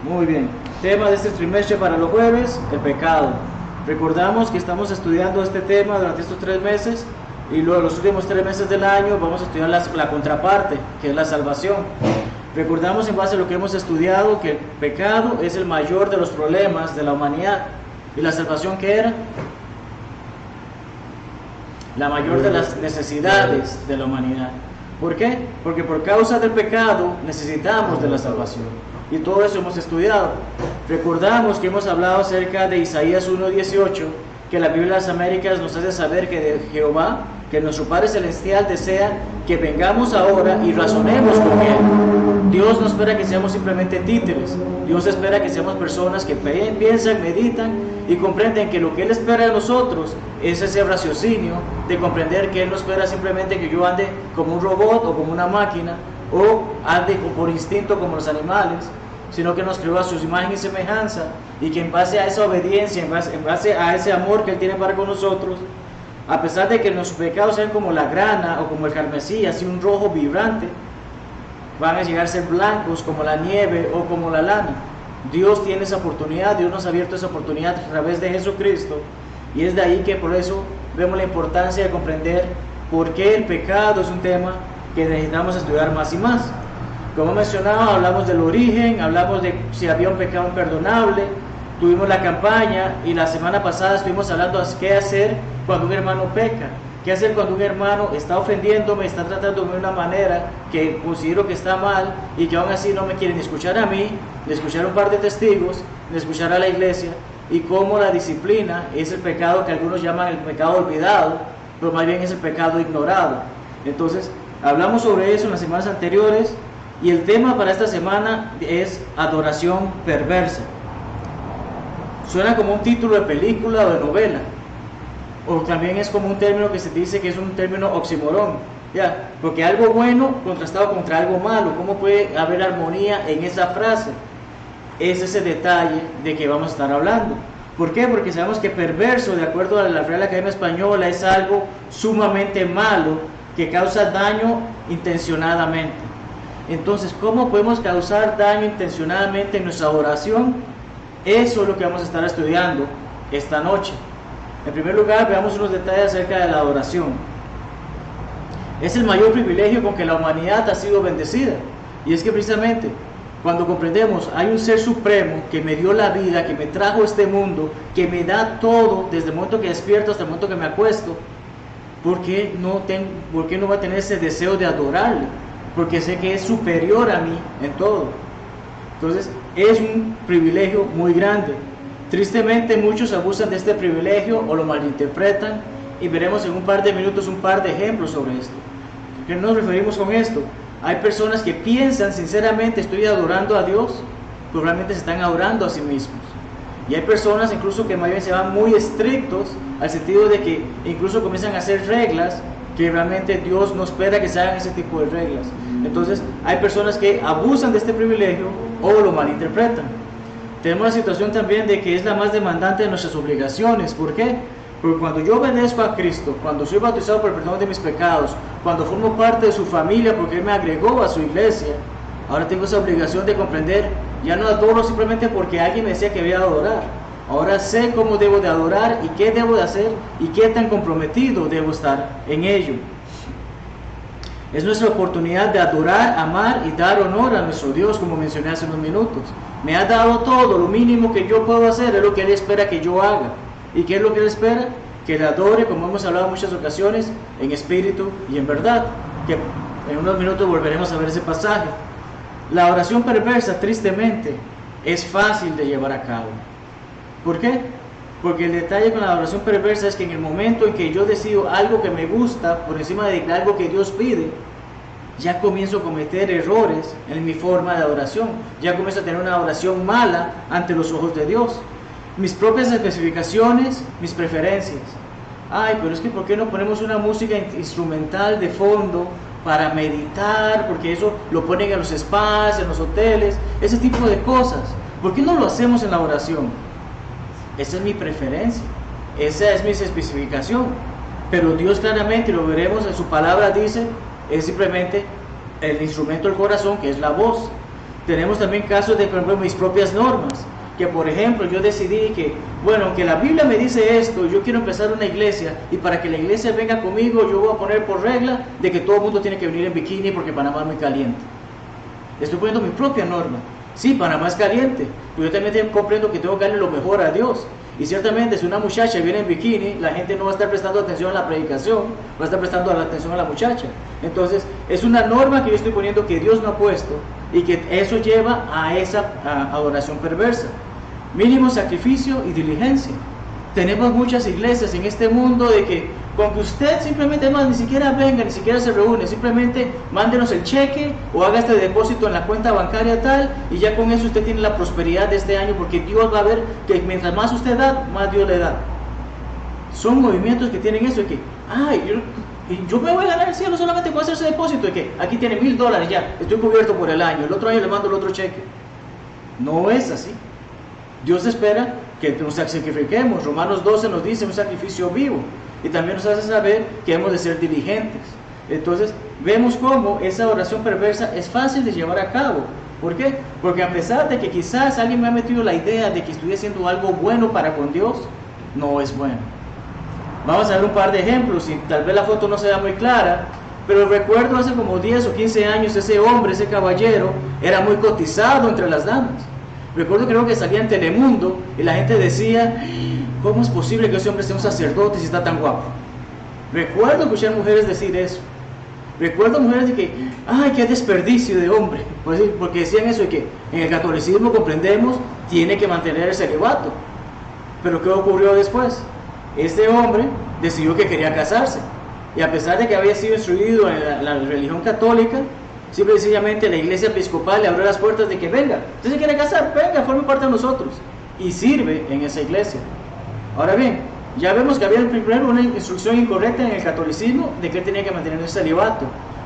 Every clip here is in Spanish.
Muy bien, tema de este trimestre para los jueves, el pecado. Recordamos que estamos estudiando este tema durante estos 3 meses y luego los últimos 3 meses del año vamos a estudiar la contraparte, que es la salvación. Recordamos en base a lo que hemos estudiado que el pecado es el mayor de los problemas de la humanidad. ¿Y la salvación qué era? La mayor de las necesidades de la humanidad. ¿Por qué? Porque por causa del pecado necesitamos de la salvación. Y todo eso hemos estudiado. Recordamos que hemos hablado acerca de Isaías 1:18, que la Biblia de las Américas nos hace saber que de Jehová, que nuestro Padre Celestial desea que vengamos ahora y razonemos con Él. Dios no espera que seamos simplemente títeres. Dios espera que seamos personas que piensan, meditan y comprenden que lo que Él espera de nosotros es ese raciocinio de comprender que Él no espera simplemente que yo ande como un robot o como una máquina o ande por instinto como los animales, sino que nos creó a su imagen y semejanza y que en base a esa obediencia, en base a ese amor que Él tiene para con nosotros, a pesar de que nuestros pecados sean como la grana o como el carmesí, así un rojo vibrante, van a llegar a ser blancos como la nieve o como la lana. Dios tiene esa oportunidad, Dios nos ha abierto esa oportunidad a través de Jesucristo, y es de ahí que por eso vemos la importancia de comprender por qué el pecado es un tema que necesitamos estudiar más y más. Como mencionaba, hablamos del origen, hablamos de si había un pecado imperdonable, tuvimos la campaña y la semana pasada estuvimos hablando de qué hacer cuando un hermano peca, qué hacer cuando un hermano está ofendiéndome, está tratándome de una manera que considero que está mal y que aún así no me quieren escuchar a mí, ni escuchar a un par de testigos, ni escuchar a la iglesia, y cómo la disciplina es el pecado que algunos llaman el pecado olvidado, pero más bien es el pecado ignorado. Entonces, hablamos sobre eso en las semanas anteriores y el tema para esta semana es adoración perversa. Suena como un título de película o de novela, o también es como un término que se dice que es un término oxímoron, ¿ya? Porque algo bueno contrastado contra algo malo, ¿cómo puede haber armonía en esa frase? Es ese detalle de que vamos a estar hablando. ¿Por qué? Porque sabemos que perverso, de acuerdo a la Real Academia Española, es algo sumamente malo que causa daño intencionadamente. Entonces, ¿cómo podemos causar daño intencionadamente en nuestra adoración? Eso es lo que vamos a estar estudiando esta noche. En primer lugar, veamos unos detalles acerca de la adoración. Es el mayor privilegio con que la humanidad ha sido bendecida. Y es que precisamente cuando comprendemos, hay un ser supremo que me dio la vida, que me trajo a este mundo, que me da todo desde el momento que despierto hasta el momento que me acuesto. ¿Por qué no voy a tener ese deseo de adorarle? Porque sé que es superior a mí en todo. Entonces, es un privilegio muy grande. Tristemente, muchos abusan de este privilegio o lo malinterpretan, y veremos en un par de minutos un par de ejemplos sobre esto. ¿A qué nos referimos con esto? Hay personas que piensan sinceramente estoy adorando a Dios, pero realmente se están adorando a sí mismos. Y hay personas incluso que más bien se van muy estrictos, al sentido de que incluso comienzan a hacer reglas que realmente Dios no espera que se hagan ese tipo de reglas. Entonces hay personas que abusan de este privilegio o lo malinterpretan. Tenemos la situación también de que es la más demandante de nuestras obligaciones. ¿Por qué? Porque cuando yo obedezco a Cristo, cuando soy bautizado por el perdón de mis pecados, cuando formo parte de su familia porque Él me agregó a su iglesia, ahora tengo esa obligación de comprender, ya no adoro simplemente porque alguien me decía que debía adorar. Ahora sé cómo debo de adorar y qué debo de hacer y qué tan comprometido debo estar en ello. Es nuestra oportunidad de adorar, amar y dar honor a nuestro Dios, como mencioné hace unos minutos. Me ha dado todo, lo mínimo que yo puedo hacer es lo que Él espera que yo haga. ¿Y qué es lo que Él espera? Que le adore, como hemos hablado en muchas ocasiones, en espíritu y en verdad. Que en unos minutos volveremos a ver ese pasaje. La oración perversa, tristemente, es fácil de llevar a cabo. ¿Por qué? Porque el detalle con la adoración perversa es que en el momento en que yo decido algo que me gusta por encima de algo que Dios pide, ya comienzo a cometer errores en mi forma de adoración. Ya comienzo a tener una adoración mala ante los ojos de Dios. Mis propias especificaciones, mis preferencias. Ay, pero es que ¿por qué no ponemos una música instrumental de fondo para meditar? Porque eso lo ponen en los spas, en los hoteles, ese tipo de cosas. ¿Por qué no lo hacemos en la oración? Esa es mi preferencia, esa es mi especificación. Pero Dios claramente, y lo veremos en su palabra, dice, es simplemente el instrumento del corazón, que es la voz. Tenemos también casos de, por ejemplo, mis propias normas, que por ejemplo yo decidí que, bueno, aunque la Biblia me dice esto, yo quiero empezar una iglesia, y para que la iglesia venga conmigo, yo voy a poner por regla de que todo el mundo tiene que venir en bikini porque Panamá es muy caliente. Estoy poniendo mi propia norma. Sí, Panamá es caliente, pero yo también comprendo que tengo que darle lo mejor a Dios. Y ciertamente si una muchacha viene en bikini, la gente no va a estar prestando atención a la predicación, va a estar prestando atención a la muchacha. Entonces, es una norma que yo estoy poniendo que Dios no ha puesto, y que eso lleva a esa adoración perversa. Mínimo sacrificio y diligencia. Tenemos muchas iglesias en este mundo de que con que usted simplemente más ni siquiera venga, ni siquiera se reúne, simplemente mándenos el cheque o haga este depósito en la cuenta bancaria tal, y ya con eso usted tiene la prosperidad de este año, porque Dios va a ver que mientras más usted da, más Dios le da. Son movimientos que tienen eso de que, ay, yo me voy a ganar el cielo solamente con hacer ese depósito de que aquí tiene $1000 ya, estoy cubierto por el año, el otro año le mando el otro cheque. No es así. Dios espera que nos sacrifiquemos. Romanos 12 nos dice un sacrificio vivo, y también nos hace saber que hemos de ser diligentes. Entonces vemos cómo esa oración perversa es fácil de llevar a cabo. ¿Por qué? Porque a pesar de que quizás alguien me ha metido la idea de que estoy haciendo algo bueno para con Dios, no es bueno. Vamos a ver un par de ejemplos, y tal vez la foto no sea muy clara, pero recuerdo hace como 10 o 15 años ese hombre, ese caballero, era muy cotizado entre las damas. Recuerdo, creo que salía en Telemundo y la gente decía, ¿cómo es posible que ese hombre sea un sacerdote si está tan guapo? Recuerdo escuchar mujeres decir eso. Recuerdo mujeres de que, ¡ay, qué desperdicio de hombre! Porque decían eso de que en el catolicismo, comprendemos, tiene que mantener el celibato. Pero ¿qué ocurrió después? Este hombre decidió que quería casarse. Y a pesar de que había sido instruido en la religión católica, simple y sencillamente la iglesia episcopal le abrió las puertas de que venga, usted se quiere casar, venga, forme parte de nosotros, y sirve en esa iglesia. Ahora bien, ya vemos que había primero una instrucción incorrecta en el catolicismo de que él tenía que mantener el celibato,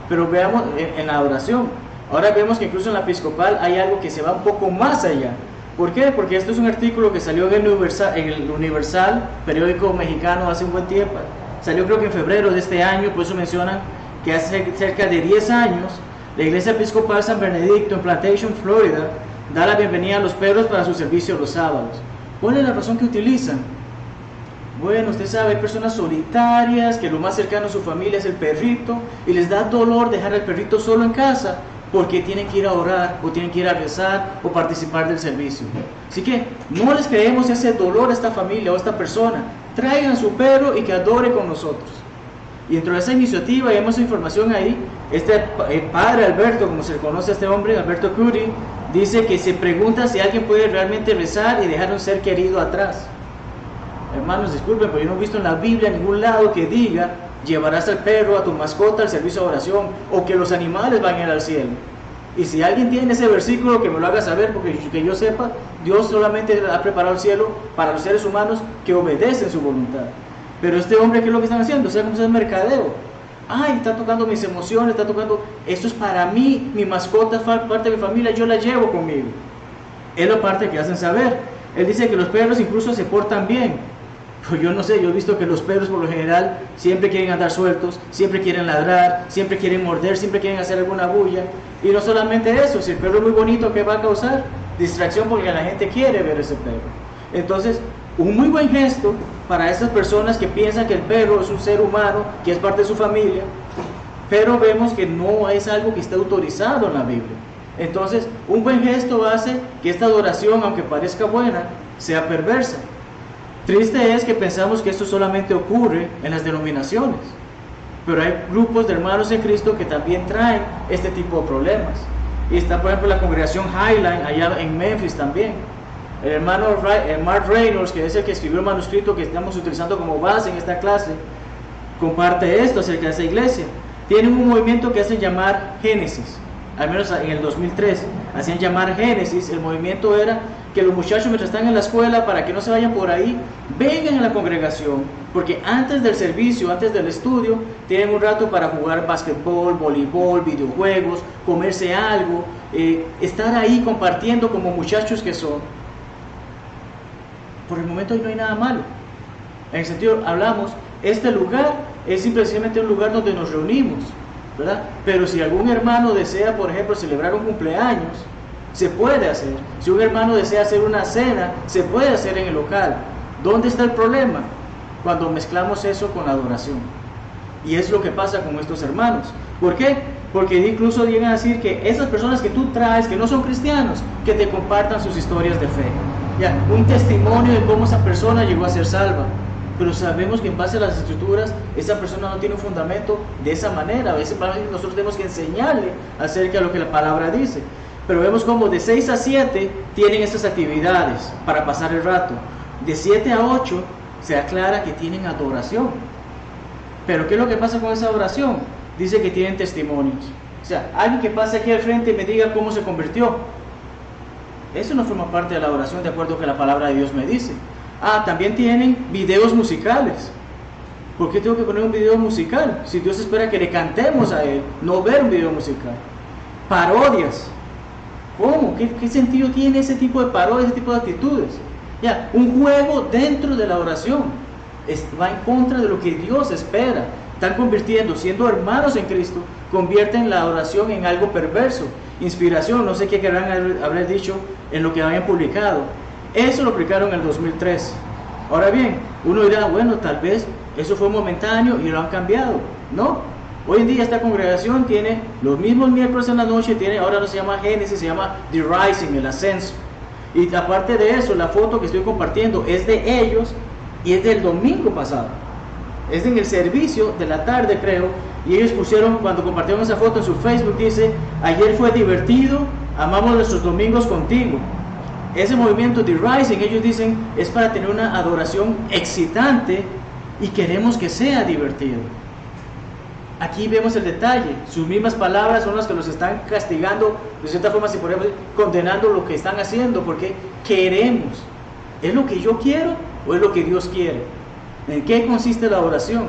pero veamos en la adoración. Ahora vemos que incluso en la episcopal hay algo que se va un poco más allá. ¿Por qué? Porque esto es un artículo que salió en el Universal, periódico mexicano, hace un buen tiempo. Salió creo que en febrero de este año, por eso mencionan que hace cerca de 10 años la Iglesia Episcopal San Benedicto en Plantation, Florida, da la bienvenida a los perros para su servicio los sábados. ¿Cuál es la razón que utilizan? Bueno, usted sabe, hay personas solitarias que lo más cercano a su familia es el perrito, y les da dolor dejar al perrito solo en casa porque tienen que ir a orar, o tienen que ir a rezar, o participar del servicio. Así que no les creemos ese dolor a esta familia o a esta persona. Traigan su perro y que adore con nosotros. Y dentro de esa iniciativa, y vemos información ahí, el padre Alberto, como se le conoce a este hombre, Alberto Curry, dice que se pregunta si alguien puede realmente rezar y dejar un ser querido atrás. Hermanos, disculpen, pero yo no he visto en la Biblia en ningún lado que diga, llevarás al perro, a tu mascota, al servicio de oración, o que los animales van a ir al cielo. Y si alguien tiene ese versículo, que me lo haga saber, porque que yo sepa, Dios solamente ha preparado el cielo para los seres humanos que obedecen su voluntad. Pero este hombre, ¿qué es lo que están haciendo? ¿Sabes cómo es mercadeo? Ay, está tocando mis emociones, está tocando, esto es para mí, mi mascota es parte de mi familia, yo la llevo conmigo. Es la parte que hacen saber. Él dice que los perros incluso se portan bien. Pues yo no sé, yo he visto que los perros por lo general siempre quieren andar sueltos, siempre quieren ladrar, siempre quieren morder, siempre quieren hacer alguna bulla. Y no solamente eso, si el perro es muy bonito, ¿qué va a causar? Distracción, porque la gente quiere ver ese perro. Entonces, un muy buen gesto para esas personas que piensan que el perro es un ser humano, que es parte de su familia, pero vemos que no es algo que está autorizado en la Biblia. Entonces, un buen gesto hace que esta adoración, aunque parezca buena, sea perversa. Triste es que pensamos que esto solamente ocurre en las denominaciones, pero hay grupos de hermanos en Cristo que también traen este tipo de problemas. Y está, por ejemplo, la congregación Highline allá en Memphis también. El hermano Mark Reynolds, que es el que escribió el manuscrito que estamos utilizando como base en esta clase, comparte esto acerca de esa iglesia. Tienen un movimiento que hacen llamar Génesis, al menos en el 2003, hacían llamar Génesis. El movimiento era que los muchachos, mientras están en la escuela, para que no se vayan por ahí, vengan a la congregación, porque antes del servicio, antes del estudio, tienen un rato para jugar basquetbol, voleibol, videojuegos, comerse algo, estar ahí compartiendo como muchachos que son. Por el momento no hay nada malo. En el sentido, hablamos, este lugar es simplemente un lugar donde nos reunimos, ¿verdad? Pero si algún hermano desea, por ejemplo, celebrar un cumpleaños, se puede hacer. Si un hermano desea hacer una cena, se puede hacer en el local. ¿Dónde está el problema? Cuando mezclamos eso con la adoración. Y es lo que pasa con estos hermanos. ¿Por qué? Porque incluso llegan a decir que esas personas que tú traes, que no son cristianos, que te compartan sus historias de fe. Ya, un testimonio de cómo esa persona llegó a ser salva. Pero sabemos que en base a las escrituras, esa persona no tiene un fundamento de esa manera. A veces nosotros tenemos que enseñarle acerca de lo que la palabra dice. Pero vemos como de 6 a 7 tienen estas actividades para pasar el rato. De 7 a 8 se aclara que tienen adoración. Pero ¿qué es lo que pasa con esa adoración? Dice que tienen testimonios. O sea, alguien que pase aquí al frente y me diga cómo se convirtió. Eso no forma parte de la adoración de acuerdo a lo que la palabra de Dios me dice. También tienen videos musicales. ¿Por qué tengo que poner un video musical? Si Dios espera que le cantemos a Él, no ver un video musical. Parodias. ¿Cómo? ¿Qué sentido tiene ese tipo de parodias, ese tipo de actitudes? Ya, un juego dentro de la oración va en contra de lo que Dios espera. Están convirtiendo, siendo hermanos en Cristo, convierten la oración en algo perverso. Inspiración, no sé qué querrán haber dicho en lo que habían publicado. Eso lo aplicaron en el 2003. Ahora bien, uno dirá, bueno, tal vez eso fue momentáneo y lo han cambiado. No. Hoy en día esta congregación tiene los mismos miércoles en la noche, ahora no se llama Génesis, se llama The Rising, el ascenso. Y aparte de eso, la foto que estoy compartiendo es de ellos y es del domingo pasado. Es en el servicio de la tarde, creo, y ellos pusieron, cuando compartieron esa foto en su Facebook, dice, ayer fue divertido, amamos nuestros domingos contigo. Ese movimiento The Rising, ellos dicen, es para tener una adoración excitante y queremos que sea divertido. Aquí vemos el detalle, sus mismas palabras son las que los están castigando, de cierta forma, si podemos decir, condenando lo que están haciendo, porque queremos. ¿Es lo que yo quiero o es lo que Dios quiere? ¿En qué consiste la oración?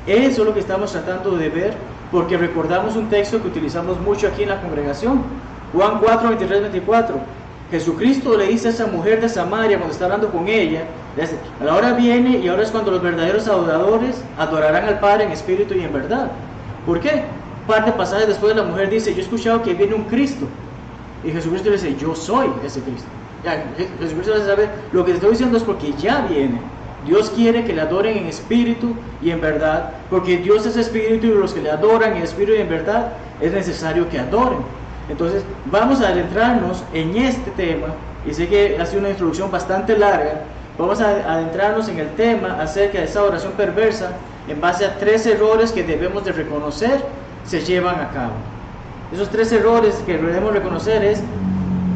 Eso es lo que estamos tratando de ver, porque recordamos un texto que utilizamos mucho aquí en la congregación, Juan 4, 23, 24. Jesucristo le dice a esa mujer de Samaria cuando está hablando con ella, le dice, a la hora viene y ahora es cuando los verdaderos adoradores adorarán al Padre en espíritu y en verdad. ¿Por qué? Parte pasaje después la mujer dice, yo he escuchado que viene un Cristo. Y Jesucristo le dice, yo soy ese Cristo. Ya, Jesucristo le sabe, lo que te estoy diciendo es porque ya viene. Dios quiere que le adoren en espíritu y en verdad, porque Dios es espíritu y los que le adoran en espíritu y en verdad es necesario que adoren. Entonces vamos a adentrarnos en este tema, y sé que ha sido una introducción bastante larga. Vamos a adentrarnos en el tema acerca de esa oración perversa en base a 3 errores que debemos de reconocer se llevan a cabo. Esos 3 errores que debemos reconocer es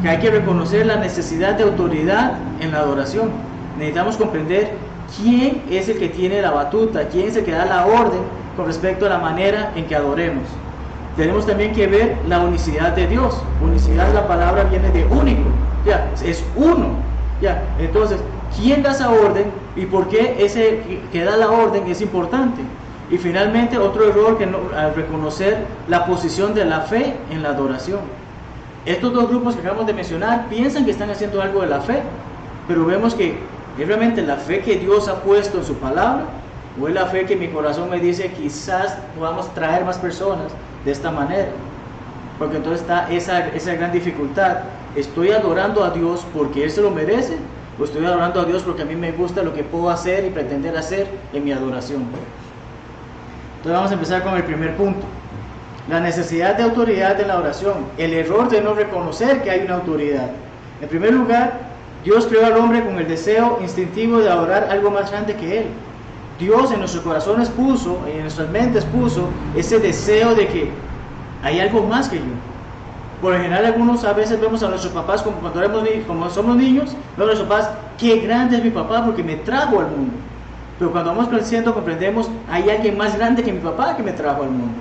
que hay que reconocer la necesidad de autoridad en la adoración. Necesitamos comprender quién es el que tiene la batuta, quién es el que da la orden con respecto a la manera en que adoremos. Tenemos también que ver la unicidad de Dios. Unicidad, la palabra viene de único, ya, es uno. Ya, entonces, ¿quién da esa orden y por qué ese que da la orden es importante? Y finalmente, otro error al reconocer la posición de la fe en la adoración. Estos 2 grupos que acabamos de mencionar piensan que están haciendo algo de la fe, pero vemos que es realmente la fe que Dios ha puesto en su palabra, o es la fe que mi corazón me dice quizás podamos traer más personas de esta manera. Porque entonces está esa gran dificultad. ¿Estoy adorando a Dios porque Él se lo merece? ¿O estoy adorando a Dios porque a mí me gusta lo que puedo hacer y pretender hacer en mi adoración? Entonces vamos a empezar con el primer punto. La necesidad de autoridad en la oración. El error de no reconocer que hay una autoridad. En primer lugar, Dios creó al hombre con el deseo instintivo de adorar algo más grande que Él. Dios en nuestros corazones puso, en nuestras mentes puso ese deseo de que hay algo más que yo. Por lo general, algunos a veces vemos a nuestros papás como como somos niños, vemos a nuestros papás, qué grande es mi papá porque me trajo al mundo. Pero cuando vamos creciendo comprendemos, hay alguien más grande que mi papá que me trajo al mundo.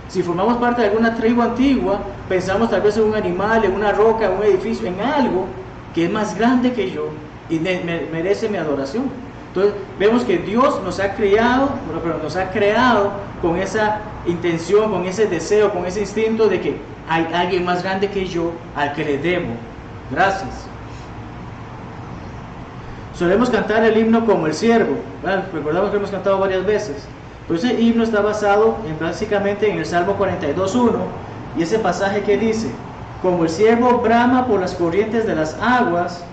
Si formamos parte de alguna tribu antigua, pensamos tal vez en un animal, en una roca, en un edificio, en algo que es más grande que yo y merece mi adoración. Entonces vemos que Dios nos ha creado con esa intención, con ese deseo, con ese instinto de que hay alguien más grande que yo al que le debo gracias. Solemos cantar el himno como el siervo, ¿verdad? Recordamos que hemos cantado varias veces. Entonces el himno está basado básicamente en el Salmo 42.1 y ese pasaje que dice: como el ciervo brama por las corrientes de las aguas,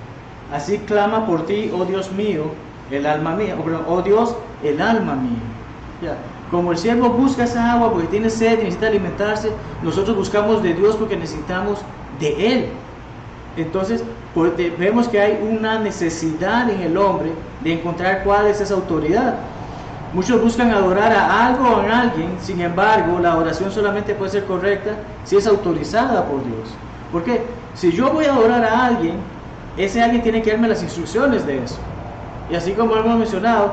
así clama por ti, oh Dios mío, el alma mía, oh Dios, el alma mía. Ya. Como el ciervo busca esa agua porque tiene sed y necesita alimentarse, nosotros buscamos de Dios porque necesitamos de Él. Entonces vemos que hay una necesidad en el hombre de encontrar cuál es esa autoridad. Muchos buscan adorar a algo o a alguien, sin embargo, la oración solamente puede ser correcta si es autorizada por Dios. ¿Por qué? Si yo voy a adorar a alguien, ese alguien tiene que darme las instrucciones de eso. Y así como hemos mencionado,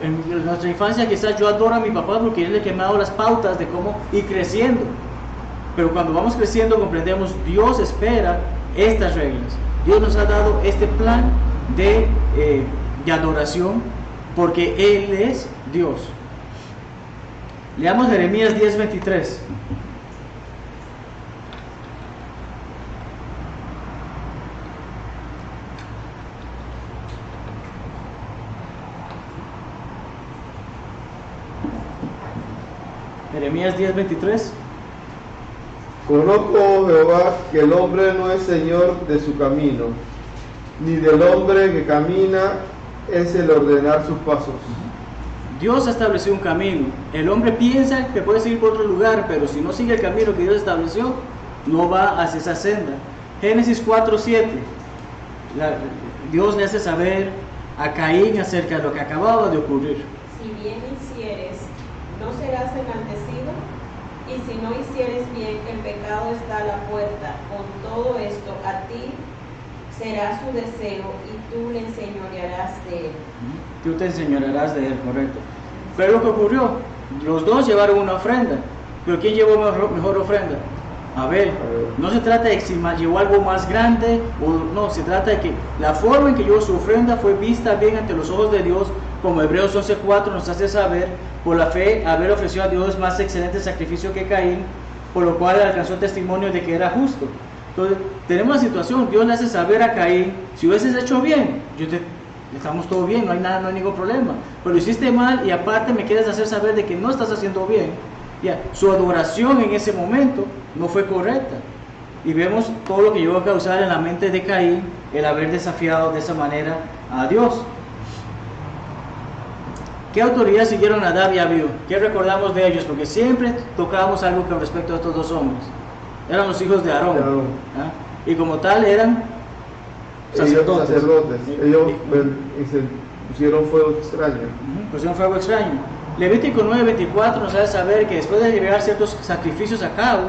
en nuestra infancia quizás yo adoro a mi papá porque él es el que me ha dado las pautas de cómo ir creciendo. Pero cuando vamos creciendo comprendemos, Dios espera estas reglas. Dios nos ha dado este plan de adoración porque Él es Dios. Leamos Jeremías 10:23. Jeremías 10:23. Conozco, Jehová, que el hombre no es señor de su camino, ni del hombre que camina es el ordenar sus pasos. Dios ha establecido un camino. El hombre piensa que puede seguir por otro lugar, pero si no sigue el camino que Dios estableció, no va hacia esa senda. Génesis 4:7. Dios le hace saber a Caín acerca de lo que acababa de ocurrir. Si bien hicieres, no serás enaltecido, y si no hicieres bien, el pecado está a la puerta. Con todo esto, a ti será su deseo, y tú le enseñorearás de él. Tú te enseñorearás de él, correcto. Pero lo que ocurrió, los dos llevaron una ofrenda. Pero ¿quién llevó mejor ofrenda? Abel. No se trata de si llevó algo más grande, o no, se trata de que la forma en que llevó su ofrenda fue vista bien ante los ojos de Dios, como Hebreos 11:4 nos hace saber. Por la fe, Abel ofreció a Dios más excelente sacrificio que Caín, por lo cual alcanzó el testimonio de que era justo. Entonces, tenemos la situación, Dios le hace saber a Caín: si hubieses hecho bien, estamos todo bien, no hay nada, no hay ningún problema. Pero hiciste mal y aparte me quieres hacer saber de que no estás haciendo bien. Ya, su adoración en ese momento no fue correcta. Y vemos todo lo que llegó a causar en la mente de Caín el haber desafiado de esa manera a Dios. ¿Qué autoridad siguieron Nadab y Abiú? ¿Qué recordamos de ellos? Porque siempre tocábamos algo con respecto a estos dos hombres. Eran los hijos de Aarón. ¿Ah? Y como tal eran sacerdotes. Ellos pusieron fuego extraño. Pusieron fuego extraño. Levítico 9:24 nos hace saber que después de llevar ciertos sacrificios a cabo,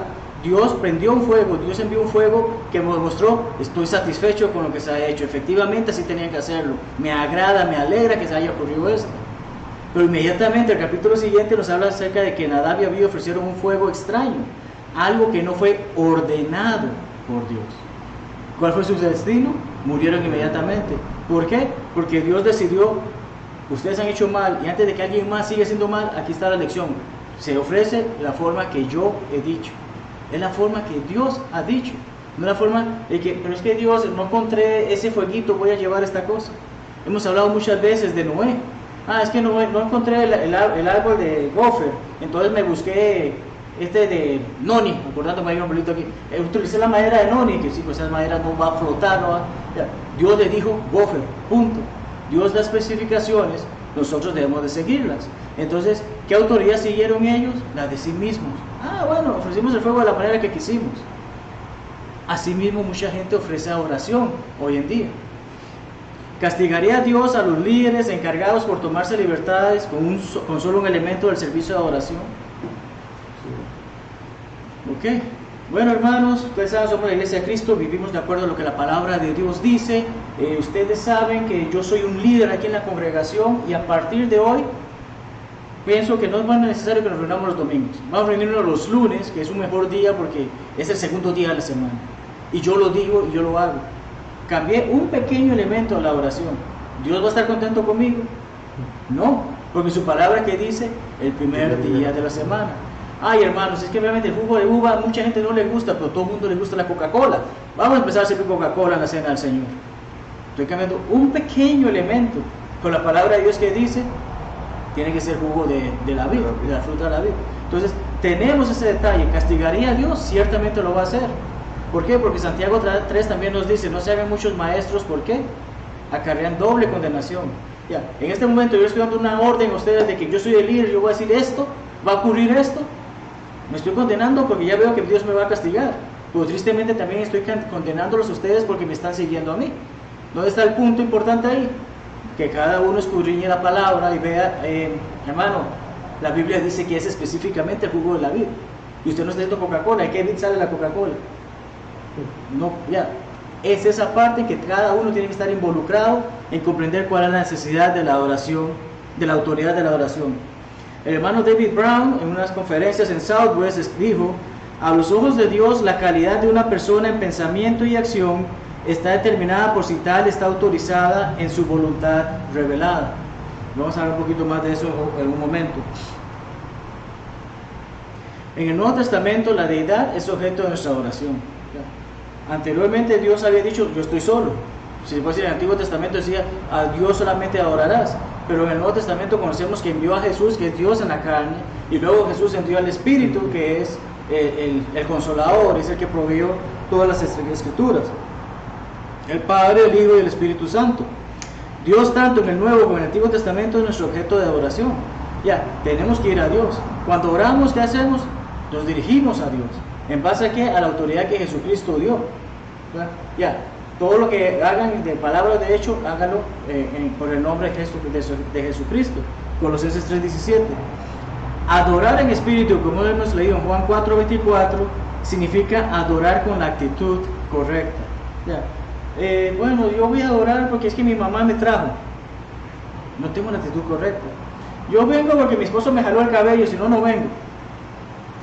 Dios prendió un fuego, Dios envió un fuego que nos mostró: estoy satisfecho con lo que se ha hecho, efectivamente así tenían que hacerlo, me agrada, me alegra que se haya ocurrido esto. Pero inmediatamente el capítulo siguiente nos habla acerca de que Nadab y Abiú ofrecieron un fuego extraño, algo que no fue ordenado por Dios. ¿Cuál fue su destino? Murieron inmediatamente. ¿Por qué? Porque Dios decidió: ustedes han hecho mal, y antes de que alguien más siga haciendo mal, aquí está la lección. Se ofrece la forma que yo he dicho. Es la forma que Dios ha dicho. No la forma de que, pero es que Dios, no encontré ese fueguito, voy a llevar esta cosa. Hemos hablado muchas veces de Noé. Es que no encontré el árbol de gofer, entonces me busqué de noni, acordándome, hay un arbolito aquí. Utilicé la madera de noni, que sí, pues esa madera no va a flotar, no va. Dios le dijo gofer, punto. Dios da especificaciones, nosotros debemos de seguirlas. Entonces, ¿qué autoridad siguieron ellos? La de sí mismos. Bueno, ofrecimos el fuego de la manera que quisimos. Asimismo, mucha gente ofrece oración hoy en día. ¿Castigaría a Dios a los líderes encargados por tomarse libertades con solo un elemento del servicio de adoración? Ok. Bueno, hermanos, ustedes saben, somos la Iglesia de Cristo, vivimos de acuerdo a lo que la palabra de Dios dice. Ustedes saben que yo soy un líder aquí en la congregación, y a partir de hoy pienso que no es más necesario que nos reunamos los domingos. Vamos a reunirnos los lunes, que es un mejor día porque es el segundo día de la semana. Y yo lo digo y yo lo hago. Cambié un pequeño elemento en la oración. ¿Dios va a estar contento conmigo? No, porque su palabra que dice el primer día de la semana. Hermanos, es que obviamente el jugo de uva a mucha gente no le gusta, pero a todo el mundo le gusta la Coca-Cola. Vamos a empezar a servir Coca-Cola en la cena del Señor. Estoy cambiando un pequeño elemento con la palabra de Dios que dice tiene que ser jugo de la vid, de la fruta de la vid. Entonces, tenemos ese detalle. ¿Castigaría a Dios? Ciertamente lo va a hacer. ¿Por qué? Porque Santiago 3 también nos dice, no se hagan muchos maestros, ¿por qué? Acarrean doble condenación. Ya, en este momento yo estoy dando una orden a ustedes de que yo soy el líder, yo voy a decir esto, va a ocurrir esto. Me estoy condenando porque ya veo que Dios me va a castigar. Pero tristemente también estoy condenándolos a ustedes porque me están siguiendo a mí. ¿Dónde está el punto importante ahí? Que cada uno escudriñe la palabra y vea, hermano, la Biblia dice que es específicamente el jugo de la vid. Y usted no está diciendo Coca-Cola, ¿de qué vid sale la Coca-Cola? No, ya. Es esa parte que cada uno tiene que estar involucrado en comprender cuál es la necesidad de la adoración, de la autoridad de la adoración. El hermano David Brown, en unas conferencias en Southwest, dijo: a los ojos de Dios, la calidad de una persona en pensamiento y acción está determinada por si tal está autorizada en su voluntad revelada. Vamos a hablar un poquito más de eso en un momento. En el Nuevo Testamento, la deidad es objeto de nuestra adoración. Anteriormente Dios había dicho, yo estoy solo. Si se puede decir, en el Antiguo Testamento decía, a Dios solamente adorarás. Pero en el Nuevo Testamento conocemos que envió a Jesús, que es Dios en la carne, y luego Jesús envió al Espíritu, que es el Consolador, es el que proveyó todas las Escrituras. El Padre, el Hijo y el Espíritu Santo. Dios, tanto en el Nuevo como en el Antiguo Testamento, es nuestro objeto de adoración. Ya, tenemos que ir a Dios. Cuando oramos, ¿qué hacemos? Nos dirigimos a Dios. ¿En base a qué? A la autoridad que Jesucristo dio. Ya, todo lo que hagan de palabra o de hecho, háganlo por el nombre de Jesucristo. Colosenses 3:17. Adorar en espíritu, como hemos leído en Juan 4:24, significa adorar con la actitud correcta. Ya. Bueno, yo voy a adorar porque es que mi mamá me trajo. No tengo la actitud correcta. Yo vengo porque mi esposo me jaló el cabello, si no, no vengo.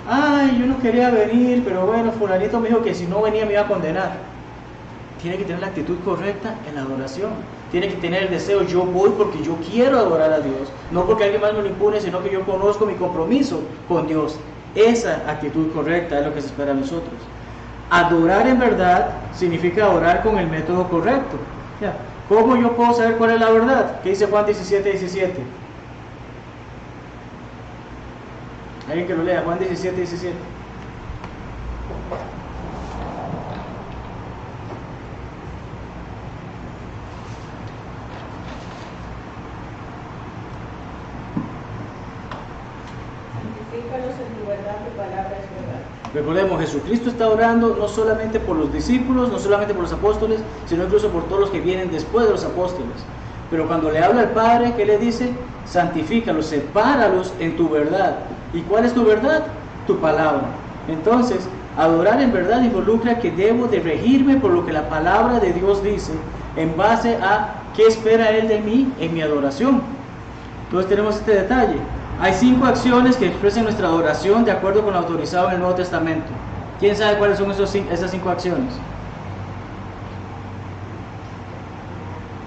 Ay, yo no quería venir, pero bueno, fulanito me dijo que si no venía me iba a condenar. Tiene que tener la actitud correcta en la adoración. Tiene que tener el deseo, yo voy porque yo quiero adorar a Dios. No porque alguien más me lo impone, sino que yo conozco mi compromiso con Dios. Esa actitud correcta es lo que se espera de nosotros. Adorar en verdad significa adorar con el método correcto. Ya. ¿Cómo yo puedo saber cuál es la verdad? ¿Qué dice Juan 17:17? Alguien que lo lea, Juan 17:17. Santifícalos en tu verdad, tu palabra es verdad. Recordemos, Jesucristo está orando no solamente por los discípulos, no solamente por los apóstoles, sino incluso por todos los que vienen después de los apóstoles. Pero cuando le habla al Padre, ¿qué le dice? Santifícalos, sepáralos en tu verdad. ¿Y cuál es tu verdad? Tu palabra. Entonces, adorar en verdad involucra que debo de regirme por lo que la palabra de Dios dice, en base a qué espera Él de mí en mi adoración. Entonces tenemos este detalle. Hay 5 acciones que expresan nuestra adoración de acuerdo con lo autorizado en el Nuevo Testamento. ¿Quién sabe cuáles son esas 5 acciones?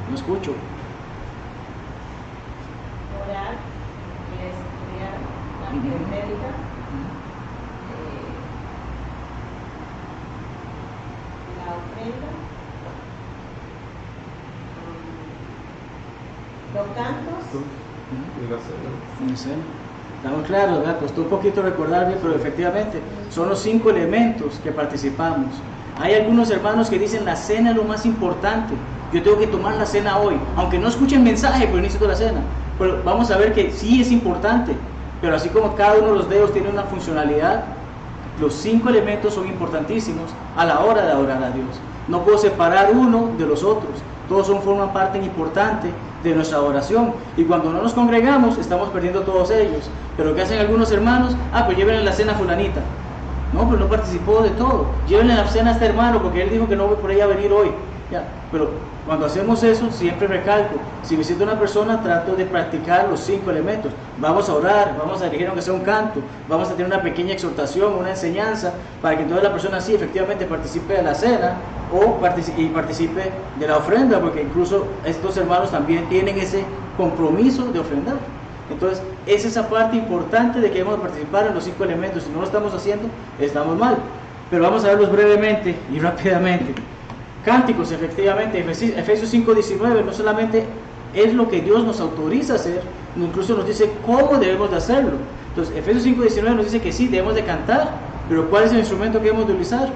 No escucho. Orar, estudiar, la médica, la ofrenda, los cantos. Y la cena. No sé. Estamos claros, ¿verdad? Costó un poquito recordar bien, pero efectivamente son los 5 elementos que participamos. Hay algunos hermanos que dicen la cena es lo más importante. Yo tengo que tomar la cena hoy, aunque no escuchen mensaje por el inicio de la cena. Pero vamos a ver que sí es importante. Pero así como cada uno de los dedos tiene una funcionalidad, los 5 elementos son importantísimos a la hora de adorar a Dios. No puedo separar uno de los otros. Todos forman parte importante de nuestra adoración. Y cuando no nos congregamos, estamos perdiendo todos ellos. Pero ¿qué hacen algunos hermanos? Pues llévenle la cena a fulanita. No, pero no participó de todo. Llévenle la cena a este hermano porque él dijo que no voy por ella a venir hoy. Ya. Pero cuando hacemos eso, siempre recalco, si visito a una persona, trato de practicar los 5 elementos. Vamos a orar, vamos a dirigir aunque sea un canto, vamos a tener una pequeña exhortación, una enseñanza, para que entonces la persona sí efectivamente participe de la cena o participe de la ofrenda, porque incluso estos hermanos también tienen ese compromiso de ofrendar. Entonces, es esa parte importante de que debemos participar en los 5 elementos. Si no lo estamos haciendo, estamos mal. Pero vamos a verlos brevemente y rápidamente. Cánticos, efectivamente, Efesios 5:19 no solamente es lo que Dios nos autoriza a hacer, incluso nos dice cómo debemos de hacerlo. Entonces, Efesios 5:19 nos dice que sí, debemos de cantar, pero ¿cuál es el instrumento que debemos de utilizar?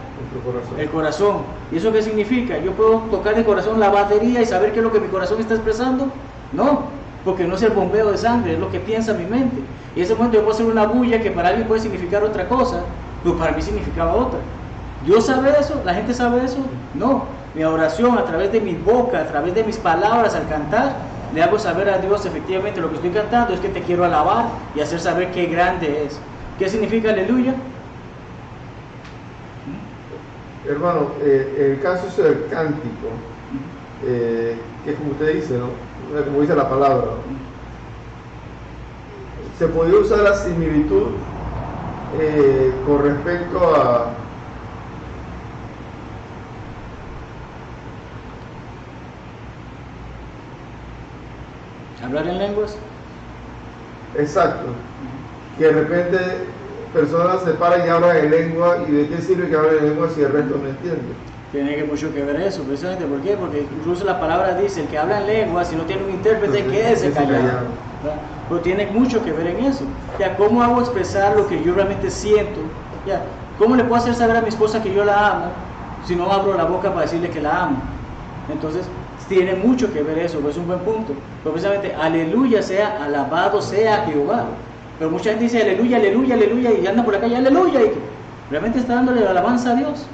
El corazón. ¿Y eso qué significa? ¿Yo puedo tocar de corazón la batería y saber qué es lo que mi corazón está expresando? No, porque no es el bombeo de sangre, es lo que piensa mi mente. Y en ese momento yo puedo hacer una bulla que para alguien puede significar otra cosa, pero para mí significaba otra. ¿Dios sabe eso? ¿La gente sabe eso? No. Mi oración a través de mi boca, a través de mis palabras al cantar, le hago saber a Dios efectivamente lo que estoy cantando es que te quiero alabar y hacer saber qué grande es. ¿Qué significa aleluya? Hermano, el caso es el cántico, que es como usted dice, ¿no? Como dice la palabra. Se podría usar la similitud con respecto a ¿hablar en lenguas? exacto, que de repente personas se paran y hablan en lengua, y de qué sirve que hablen en lengua si el resto no entiende. Tiene que mucho que ver eso, precisamente. ¿Por qué? Porque incluso la palabra dice, el que habla en lengua, si no tiene un intérprete, quédese callado. ¿Verdad? Pero tiene mucho que ver en eso. Ya, ¿cómo hago expresar lo que yo realmente siento? Ya, ¿cómo le puedo hacer saber a mi esposa que yo la amo si no abro la boca para decirle que la amo? Entonces, tiene mucho que ver eso, pues es un buen punto. Pero precisamente, aleluya sea, alabado sea Jehová. Pero mucha gente dice aleluya, aleluya, aleluya, y anda por la calle, aleluya, y que realmente está dándole la alabanza a Dios.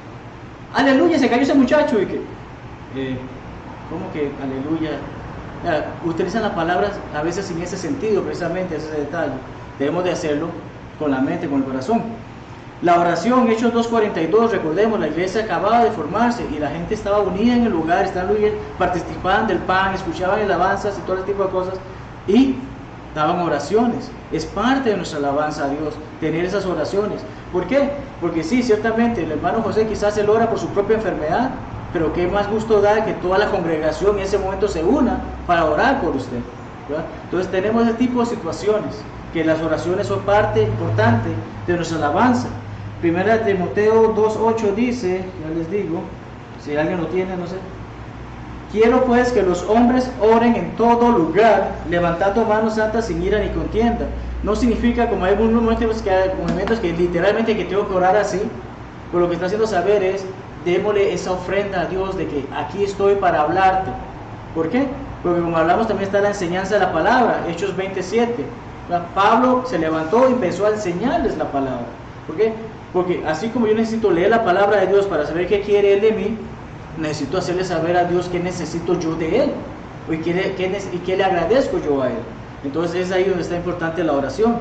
Aleluya, se cayó ese muchacho, y que, ¿cómo que aleluya? Ya, utilizan las palabras a veces sin ese sentido, precisamente ese detalle. Debemos de hacerlo con la mente, con el corazón. La oración, Hechos 2:42, recordemos, la iglesia acababa de formarse y la gente estaba unida en el lugar, participaban del pan, escuchaban alabanzas y todo ese tipo de cosas, y daban oraciones. Es parte de nuestra alabanza a Dios, tener esas oraciones. ¿Por qué? Porque sí, ciertamente, el hermano José quizás él ora por su propia enfermedad, pero qué más gusto da que toda la congregación en ese momento se una para orar por usted, ¿verdad? Entonces tenemos ese tipo de situaciones, que las oraciones son parte importante de nuestra alabanza. Primera de Timoteo 2:8 dice, ya les digo, si alguien lo tiene, no sé. Quiero pues que los hombres oren en todo lugar, levantando manos santas sin ira ni contienda. No significa, como hay algunos movimientos que literalmente que tengo que orar así, pero lo que está haciendo saber es, démosle esa ofrenda a Dios de que aquí estoy para hablarte. ¿Por qué? Porque como hablamos también está la enseñanza de la palabra, Hechos 27. Pablo se levantó y empezó a enseñarles la palabra. ¿Por qué? Porque así como yo necesito leer la palabra de Dios para saber qué quiere Él de mí, necesito hacerle saber a Dios qué necesito yo de Él y qué le agradezco yo a Él. Entonces es ahí donde está importante la oración.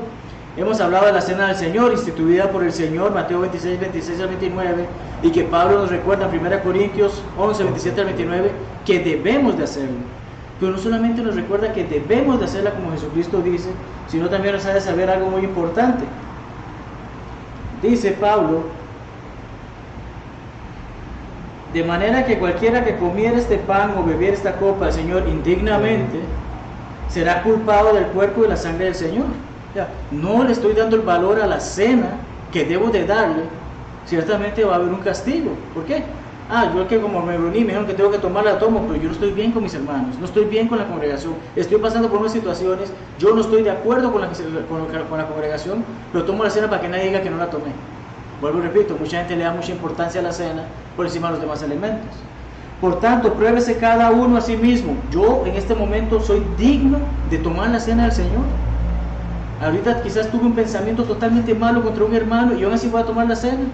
Hemos hablado de la cena del Señor, instituida por el Señor, Mateo 26, 26 al 29, y que Pablo nos recuerda en 1 Corintios 11, 27 al 29, que debemos de hacerlo. Pero no solamente nos recuerda que debemos de hacerla como Jesucristo dice, sino también nos hace saber algo muy importante. Dice Pablo, de manera que cualquiera que comiera este pan o bebiera esta copa del Señor indignamente, será culpado del cuerpo y de la sangre del Señor. Ya, no le estoy dando el valor a la cena que debo de darle, ciertamente va a haber un castigo. ¿Por qué? Yo que como me reuní, me dijeron que tengo que tomarla, tomo, pero yo no estoy bien con mis hermanos, no estoy bien con la congregación, estoy pasando por unas situaciones, yo no estoy de acuerdo con la congregación, pero tomo la cena para que nadie diga que no la tomé. Vuelvo y repito, mucha gente le da mucha importancia a la cena por encima de los demás elementos. Por tanto, pruébese cada uno a sí mismo. Yo en este momento soy digno de tomar la cena del Señor. Ahorita quizás tuve un pensamiento totalmente malo contra un hermano y aún así voy a tomar la cena.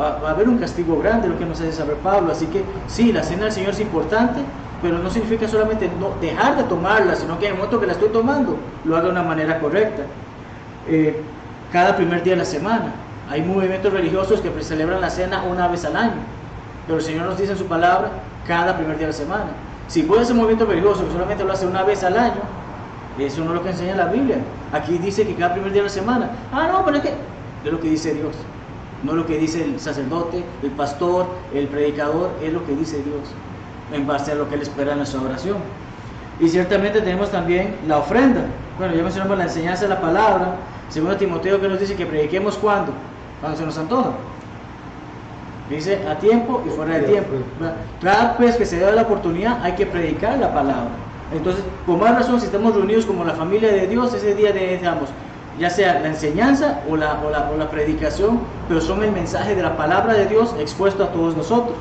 Va a haber un castigo grande, lo que nos hace saber Pablo. Así que sí, la cena del Señor es importante, pero no significa solamente no dejar de tomarla, sino que en el momento que la estoy tomando, lo haga de una manera correcta. Cada primer día de la semana. Hay movimientos religiosos que celebran la cena una vez al año, pero el Señor nos dice en su palabra, cada primer día de la semana. Si puede ser un movimiento religioso que solamente lo hace una vez al año, eso no es lo que enseña la Biblia. Aquí dice que cada primer día de la semana. No, pero es que es lo que dice Dios, no lo que dice el sacerdote, el pastor, el predicador, es lo que dice Dios, en base a lo que Él espera en nuestra oración. Y ciertamente tenemos también la ofrenda. Bueno, ya mencionamos la enseñanza de la palabra, según Timoteo, que nos dice que prediquemos cuando se nos antoja. Dice a tiempo y fuera de tiempo. Cada vez que se da la oportunidad hay que predicar la palabra. Entonces, por más razón, si estamos reunidos como la familia de Dios, ese día necesitamos, ya sea la enseñanza o la predicación, pero son el mensaje de la palabra de Dios expuesto a todos nosotros.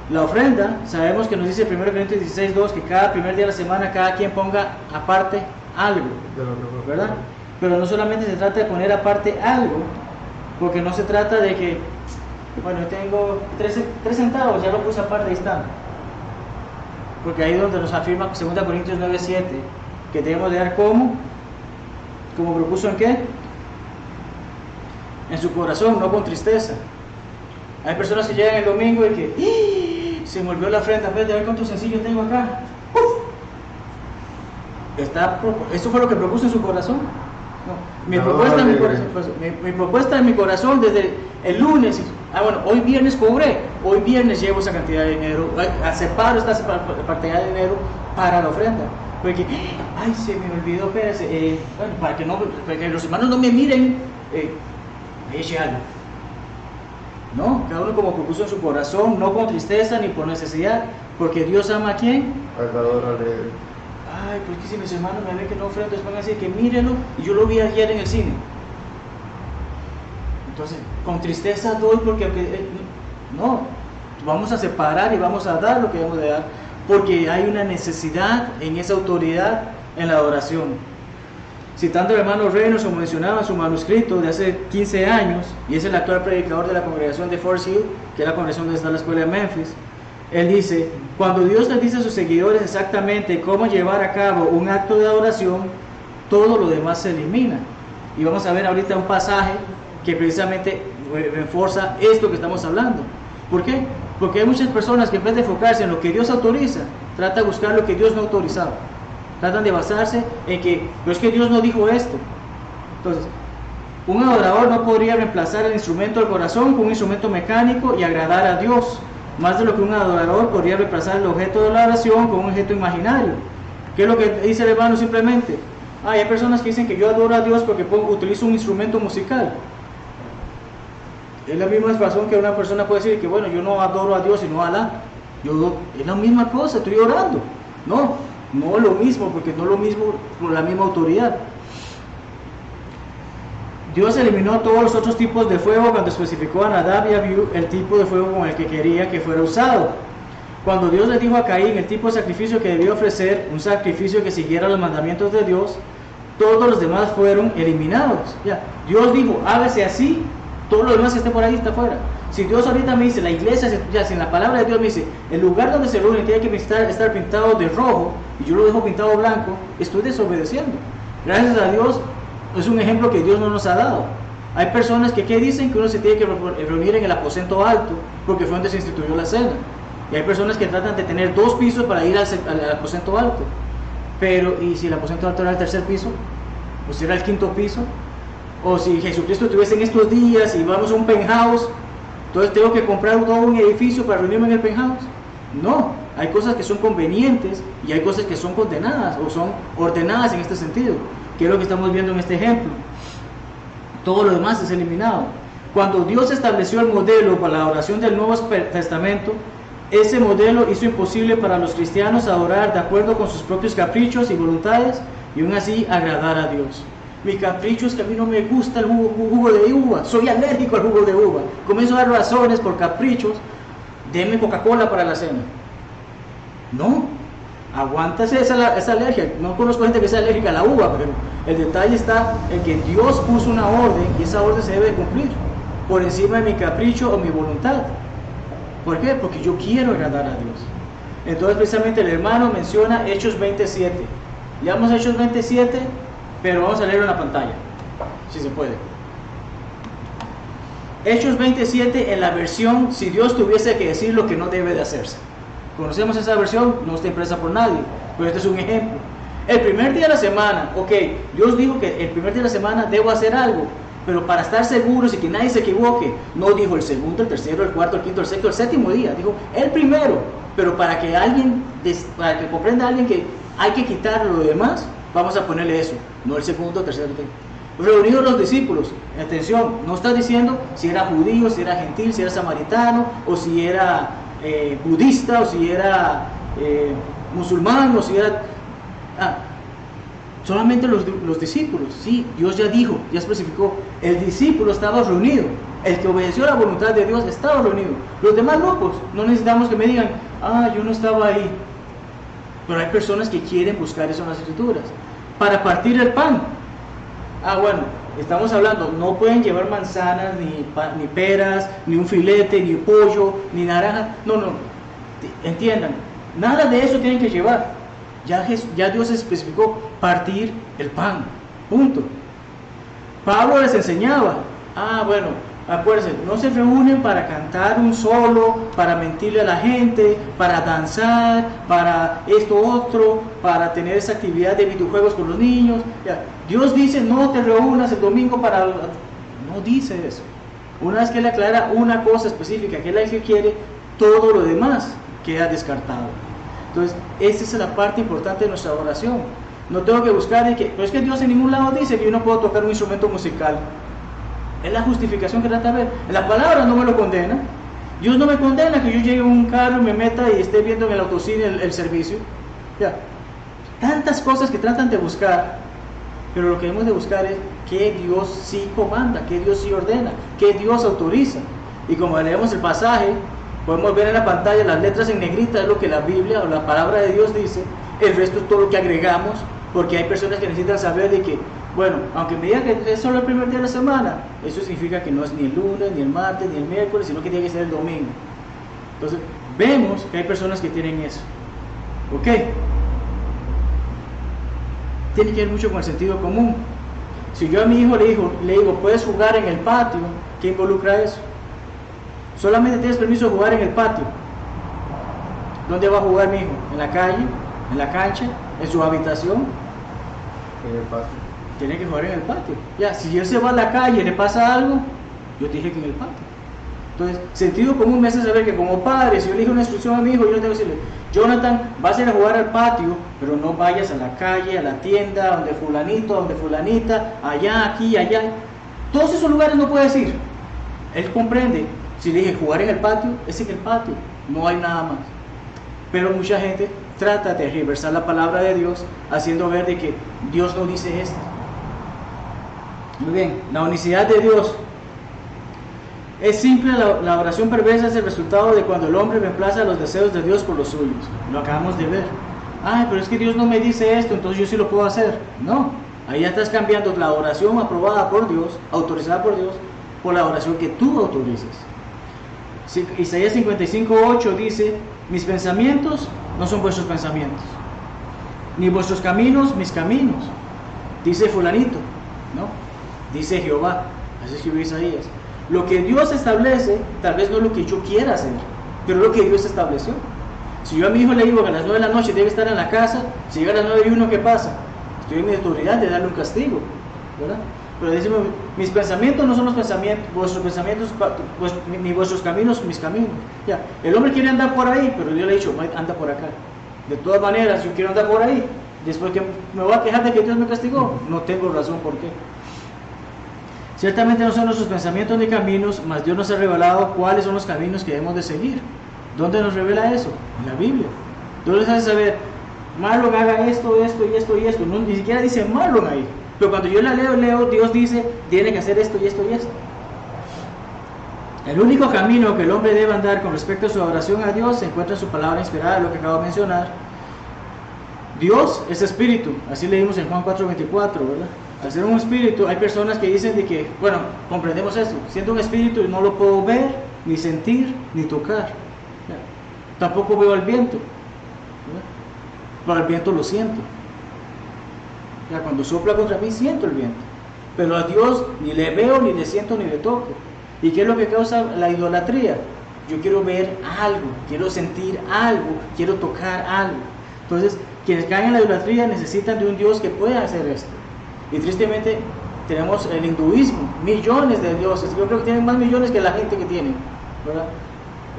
La ofrenda, sabemos que nos dice 1 Corintios 16:2 que cada primer día de la semana cada quien ponga aparte algo, ¿verdad? Pero no solamente se trata de poner aparte algo, porque no se trata de que, bueno, tengo 3 centavos, ya lo puse aparte, ahí está. Porque ahí es donde nos afirma 2 Corintios 9:7 que debemos de dar como propuso en qué, en su corazón, no con tristeza. Hay personas que llegan el domingo y que se me olvidó la ofrenda, en vez de ver cuánto sencillo tengo acá. ¿Eso fue lo que propuso en su corazón? No. Mi propuesta en mi corazón desde el lunes, bueno, hoy viernes cobré, hoy viernes llevo esa cantidad de dinero, separo esta cantidad de dinero para la ofrenda. Porque, ay, se me olvidó, espérese, bueno, para que los hermanos no me miren, eche algo. No, cada uno como propuso en su corazón, no con tristeza ni por necesidad, porque Dios ama a quién. Al dador alegre. Ay, pues que si mis hermanos me ven que no ofrendo, van a decir que mírenlo, y yo lo vi ayer en el cine. Entonces, con tristeza doy porque no, vamos a separar y vamos a dar lo que debemos de dar, porque hay una necesidad en esa autoridad en la adoración. Citando al hermano Reynolds, como mencionaba en su manuscrito de hace 15 años, y es el actual predicador de la congregación de Forest Hill, que es la congregación donde está la escuela de Memphis, él dice: cuando Dios les dice a sus seguidores exactamente cómo llevar a cabo un acto de adoración, todo lo demás se elimina. Y vamos a ver ahorita un pasaje que precisamente reforza esto que estamos hablando. ¿Por qué? Porque hay muchas personas que en vez de enfocarse en lo que Dios autoriza, tratan de buscar lo que Dios no ha autorizado. Tratan de basarse en que, pero es que Dios no dijo esto. Entonces, un adorador no podría reemplazar el instrumento del corazón con un instrumento mecánico y agradar a Dios, más de lo que un adorador podría reemplazar el objeto de la oración con un objeto imaginario. ¿Qué es lo que dice el hermano simplemente? Hay personas que dicen que yo adoro a Dios porque utilizo un instrumento musical. Es la misma razón que una persona puede decir que, bueno, yo no adoro a Dios sino a Alá. Es la misma cosa, estoy orando. No es lo mismo, porque no es lo mismo con la misma autoridad. Dios eliminó todos los otros tipos de fuego cuando especificó a Nadab y Abiú el tipo de fuego con el que quería que fuera usado. Cuando Dios le dijo a Caín el tipo de sacrificio que debía ofrecer, un sacrificio que siguiera los mandamientos de Dios, todos los demás fueron eliminados. Dios dijo, hágase así, todo lo demás que esté por ahí está fuera. Si Dios ahorita me dice, la iglesia, si en la palabra de Dios me dice, el lugar donde se reúne tiene que estar pintado de rojo, y yo lo dejo pintado blanco, estoy desobedeciendo. Gracias a Dios, es un ejemplo que Dios no nos ha dado. Hay personas que dicen que uno se tiene que reunir en el aposento alto, porque fue donde se instituyó la cena. Y hay personas que tratan de tener 2 pisos para ir al aposento alto. Pero, ¿y si el aposento alto era el 3er piso? ¿O si era el 5.º piso? ¿O si Jesucristo estuviese en estos días y vamos a un penthouse? Entonces tengo que comprar todo un edificio para reunirme en el penthouse. No, hay cosas que son convenientes y hay cosas que son condenadas o son ordenadas en este sentido, que es lo que estamos viendo en este ejemplo. Todo lo demás es eliminado. Cuando Dios estableció el modelo para la adoración del Nuevo Testamento, ese modelo hizo imposible para los cristianos adorar de acuerdo con sus propios caprichos y voluntades y aún así agradar a Dios. Mi capricho es que a mí no me gusta el jugo de uva, soy alérgico al jugo de uva. Comienzo a dar razones por caprichos, denme Coca-Cola para la cena. No, aguántase esa alergia. No conozco gente que sea alérgica a la uva, pero el detalle está en que Dios puso una orden y esa orden se debe cumplir por encima de mi capricho o mi voluntad. ¿Por qué? Porque yo quiero agradar a Dios. Entonces precisamente el hermano menciona Hechos 20:7. Leamos Hechos 20:7, pero vamos a leerlo en la pantalla, si se puede. Hechos 20:7 en la versión si Dios tuviese que decir lo que no debe de hacerse. Conocemos esa versión, no está impresa por nadie, pero este es un ejemplo. El primer día de la semana, Dios dijo que el primer día de la semana debo hacer algo, pero para estar seguros y que nadie se equivoque, no dijo el segundo, el tercero, el cuarto, el quinto, el sexto, el séptimo día, dijo el primero, pero para que comprenda alguien que hay que quitar lo demás, vamos a ponerle eso, no el segundo, tercero, reunidos los discípulos, atención, no está diciendo si era judío, si era gentil, si era samaritano, o si era budista, o si era musulmán, o si era Solamente los discípulos, sí, Dios ya dijo, ya especificó, el discípulo estaba reunido, el que obedeció la voluntad de Dios estaba reunido. Los demás locos, no necesitamos que me digan, yo no estaba ahí. Pero hay personas que quieren buscar eso en las Escrituras. Para partir el pan, bueno, estamos hablando, no pueden llevar manzanas, ni peras, ni un filete, ni pollo, ni naranja, no, entiendan, nada de eso tienen que llevar. Ya Dios especificó partir el pan, punto. Pablo les enseñaba, bueno, acuérdense, no se reúnen para cantar un solo, para mentirle a la gente, para danzar, para esto otro, para tener esa actividad de videojuegos con los niños. Dios dice, no te reúnas el domingo para... No dice eso. Una vez que Él aclara una cosa específica, que es la que quiere, todo lo demás queda descartado. Entonces, esa es la parte importante de nuestra oración. No tengo que buscar pero es que Dios en ningún lado dice que yo no puedo tocar un instrumento musical. Es la justificación que trata de ver. La palabra no me lo condena. Dios no me condena que yo llegue a un carro y me meta y esté viendo en el autocine el servicio. Tantas cosas que tratan de buscar, pero lo que debemos de buscar es que Dios sí comanda, que Dios sí ordena, que Dios autoriza. Y como leemos el pasaje, podemos ver en la pantalla las letras en negrita, es lo que la Biblia o la palabra de Dios dice. El resto es todo lo que agregamos, porque hay personas que necesitan saber de que, bueno, aunque me digan que es solo el primer día de la semana, eso significa que no es ni el lunes, ni el martes, ni el miércoles, sino que tiene que ser el domingo. Entonces, vemos que hay personas que tienen eso. ¿Ok? Tiene que ver mucho con el sentido común. Si yo a mi hijo le digo, puedes jugar en el patio, ¿qué involucra eso? Solamente tienes permiso de jugar en el patio. ¿Dónde va a jugar mi hijo? ¿En la calle? ¿En la cancha? ¿En su habitación? En el patio. Tiene que jugar en el patio. Si él se va a la calle y le pasa algo, yo te dije que en el patio. Entonces, sentido común me hace saber que como padre, si yo le digo una instrucción a mi hijo, yo no tengo que decirle, Jonathan, vas a ir a jugar al patio, pero no vayas a la calle, a la tienda, donde fulanito, donde fulanita, allá, aquí, allá. Todos esos lugares no puedes ir. Él comprende. Si le dije jugar en el patio, es en el patio, no hay nada más. Pero mucha gente trata de reversar la palabra de Dios, haciendo ver de que Dios no dice esto. Muy bien, la unicidad de Dios. Es simple, la oración perversa es el resultado de cuando el hombre reemplaza los deseos de Dios por los suyos. Lo acabamos de ver. Pero es que Dios no me dice esto, entonces yo sí lo puedo hacer. No, ahí ya estás cambiando la oración aprobada por Dios, autorizada por Dios, por la oración que tú autorizas. Isaías 55:8 dice, mis pensamientos no son vuestros pensamientos, ni vuestros caminos mis caminos, dice fulanito, ¿no? Dice Jehová, así escribió Isaías. Lo que Dios establece, tal vez no es lo que yo quiera hacer, pero es lo que Dios estableció. Si yo a mi hijo le digo que a las 9 de la noche debe estar en la casa, si llega a las 9:01, ¿qué pasa? Estoy en mi autoridad de darle un castigo, ¿verdad? Pero decimos, mis pensamientos no son los pensamientos, vuestros pensamientos, ni vuestros caminos, mis caminos. El hombre quiere andar por ahí, pero yo le he dicho, anda por acá. De todas maneras, yo quiero andar por ahí, después que me voy a quejar de que Dios me castigó, no tengo razón por qué. Ciertamente no son nuestros pensamientos ni caminos, mas Dios nos ha revelado cuáles son los caminos que debemos de seguir. ¿Dónde nos revela eso? En la Biblia. Dios les hace saber, Marlon haga esto, esto y esto y esto. No, ni siquiera dice Marlon ahí. Pero cuando yo la leo, Dios dice, tiene que hacer esto y esto y esto. El único camino que el hombre debe andar con respecto a su adoración a Dios se encuentra en su palabra inspirada, lo que acabo de mencionar. Dios es espíritu, así leímos en Juan 4:24, ¿verdad? Al ser un espíritu, hay personas que dicen de que, bueno, comprendemos esto, siendo un espíritu no lo puedo ver, ni sentir, ni tocar. Tampoco veo el viento, ¿verdad? Pero el viento lo siento. Cuando sopla contra mí siento el viento, pero a Dios ni le veo, ni le siento, ni le toco. ¿Y qué es lo que causa la idolatría? Yo quiero ver algo, quiero sentir algo, quiero tocar algo. Entonces, quienes caen en la idolatría necesitan de un Dios que pueda hacer esto. Y tristemente tenemos el hinduismo, millones de dioses. Yo creo que tienen más millones que la gente que tienen, ¿verdad?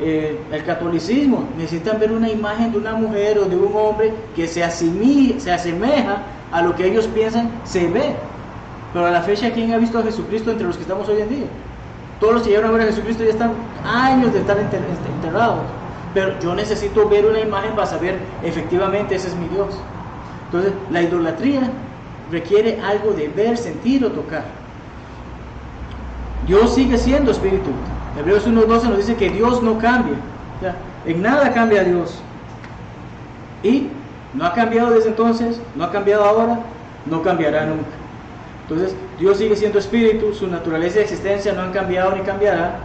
El catolicismo, necesitan ver una imagen de una mujer o de un hombre que se asemeja a lo que ellos piensan se ve. Pero a la fecha, ¿quién ha visto a Jesucristo entre los que estamos hoy en día? Todos los que llegaron a ver a Jesucristo ya están años de estar enterrados. Pero yo necesito ver una imagen para saber efectivamente ese es mi Dios. Entonces, la idolatría requiere algo de ver, sentir o tocar. Dios sigue siendo espíritu. Hebreos 1:12 nos dice que Dios no cambia. O sea, en nada cambia Dios. Y no ha cambiado desde entonces, no ha cambiado ahora, no cambiará nunca. Entonces, Dios sigue siendo espíritu, su naturaleza y existencia no han cambiado ni cambiará.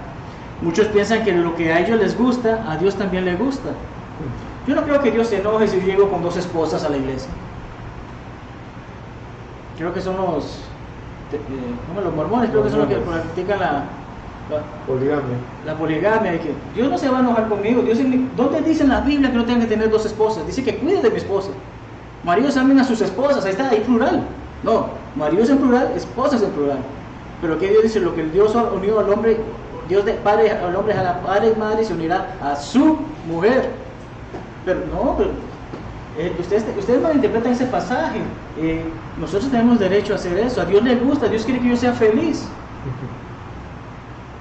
Muchos piensan que lo que a ellos les gusta, a Dios también le gusta. Yo no creo que Dios se enoje si yo llego con 2 esposas a la iglesia. Creo que son los mormones, creo que son los que practican la poligamia. Y que Dios no se va a enojar conmigo. ¿Dónde dice en la Biblia que no tengan que tener 2 esposas? Dice que cuide de mi esposa. Maridos amen a sus esposas, ahí está, ahí plural. No, maridos en plural, esposas en plural. Pero que Dios dice, lo que Dios ha unido al hombre, Dios de padre al hombre a la padre y madre se unirá a su mujer. Pero no, ustedes malinterpretan ese pasaje. Nosotros tenemos derecho a hacer eso. A Dios le gusta, Dios quiere que yo sea feliz.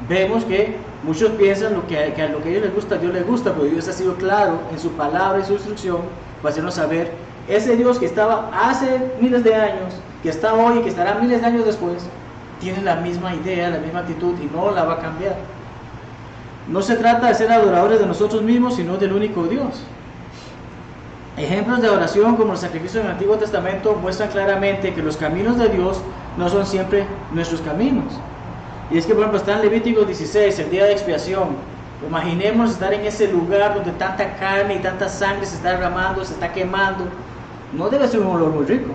Vemos que muchos piensan que a lo que a ellos les gusta, a Dios les gusta, pero Dios ha sido claro en su palabra y su instrucción para hacernos saber, ese Dios que estaba hace miles de años, que está hoy y que estará miles de años después, tiene la misma idea, la misma actitud y no la va a cambiar. No se trata de ser adoradores de nosotros mismos, sino del único Dios. Ejemplos de oración como el sacrificio del Antiguo Testamento muestran claramente que los caminos de Dios no son siempre nuestros caminos. Y es que, por ejemplo, está en Levítico 16, el día de expiación. Imaginemos estar en ese lugar donde tanta carne y tanta sangre se está derramando, se está quemando. No debe ser un olor muy rico,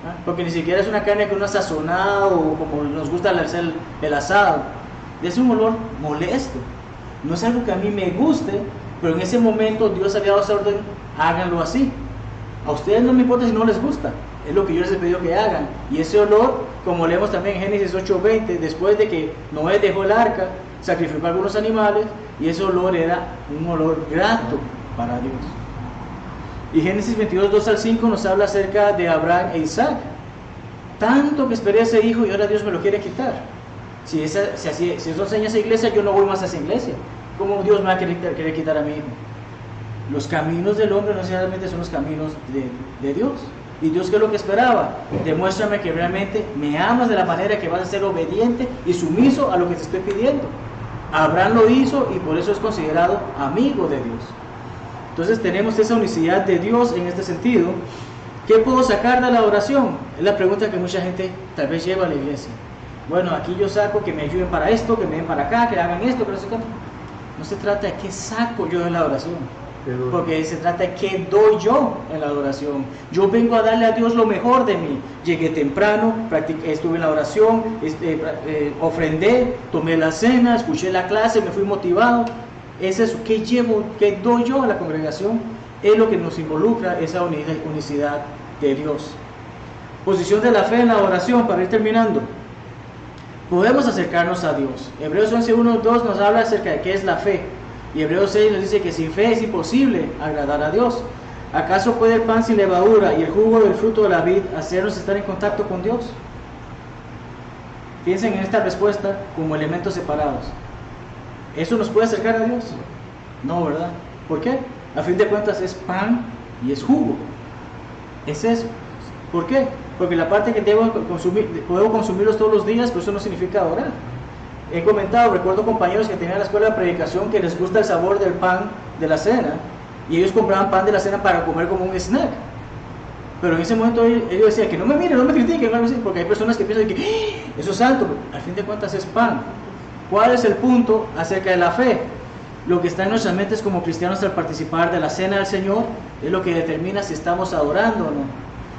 ¿ah? Porque ni siquiera es una carne que uno ha sazonado o como nos gusta hacer el asado. Es un olor molesto. No es algo que a mí me guste, pero en ese momento Dios había dado esa orden, háganlo así. A ustedes no me importa si no les gusta, es lo que yo les he pedido que hagan. Y ese olor, como leemos también en Génesis 8:20, después de que Noé dejó el arca, sacrificó a algunos animales, y ese olor era un olor grato para Dios. Y Génesis 22:2-5 nos habla acerca de Abraham e Isaac. Tanto que esperé a ese hijo y ahora Dios me lo quiere quitar. Si eso enseña esa iglesia, yo no voy más a esa iglesia. ¿Cómo Dios me va a querer quitar a mi hijo? Los caminos del hombre no necesariamente son los caminos de Dios. ¿Y Dios qué es lo que esperaba? Demuéstrame que realmente me amas de la manera que vas a ser obediente y sumiso a lo que te estoy pidiendo. Abraham lo hizo y por eso es considerado amigo de Dios. Entonces tenemos esa unicidad de Dios en este sentido. ¿Qué puedo sacar de la oración? Es la pregunta que mucha gente tal vez lleva a la iglesia. Bueno, aquí yo saco que me ayuden para esto, que me den para acá, que hagan esto, que no sé qué. No se trata de qué saco yo de la oración, porque se trata de qué doy yo en la adoración. Yo vengo a darle a Dios lo mejor de mí. Llegué temprano, estuve en la oración, ofrendé, tomé la cena, escuché la clase, me fui motivado. Es eso, ¿qué llevo, qué doy yo a la congregación? Es lo que nos involucra esa unicidad de Dios. Posición de la fe en la oración, para ir terminando. Podemos acercarnos a Dios. Hebreos 11:1-2 nos habla acerca de qué es la fe. Y Hebreos 6 nos dice que sin fe es imposible agradar a Dios. ¿Acaso puede el pan sin levadura y el jugo del fruto de la vid hacernos estar en contacto con Dios? Piensen en esta respuesta como elementos separados. ¿Eso nos puede acercar a Dios? No, ¿verdad? ¿Por qué? A fin de cuentas es pan y es jugo. Es eso. ¿Por qué? Porque la parte que puedo consumirlos todos los días, pues eso no significa orar. He comentado, recuerdo compañeros que tenían en la escuela de predicación que les gusta el sabor del pan de la cena, y ellos compraban pan de la cena para comer como un snack. Pero en ese momento ellos decían que no me miren, no me critiquen, porque hay personas que piensan que eso es alto, al fin de cuentas es pan. ¿Cuál es el punto acerca de la fe? Lo que está en nuestras mentes como cristianos al participar de la cena del Señor es lo que determina si estamos adorando o no.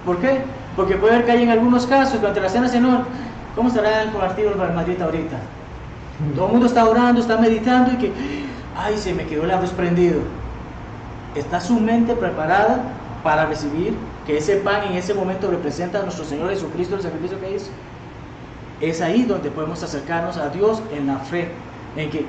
¿Por qué? Porque puede haber que hay en algunos casos durante la cena del Señor, ¿cómo estará el partido del Real Madrid ahorita? Todo el mundo está orando, está meditando y que, ay, se me quedó el arroz prendido. ¿Está su mente preparada para recibir que ese pan en ese momento representa a nuestro Señor Jesucristo, el sacrificio que hizo? Es ahí donde podemos acercarnos a Dios en la fe, en que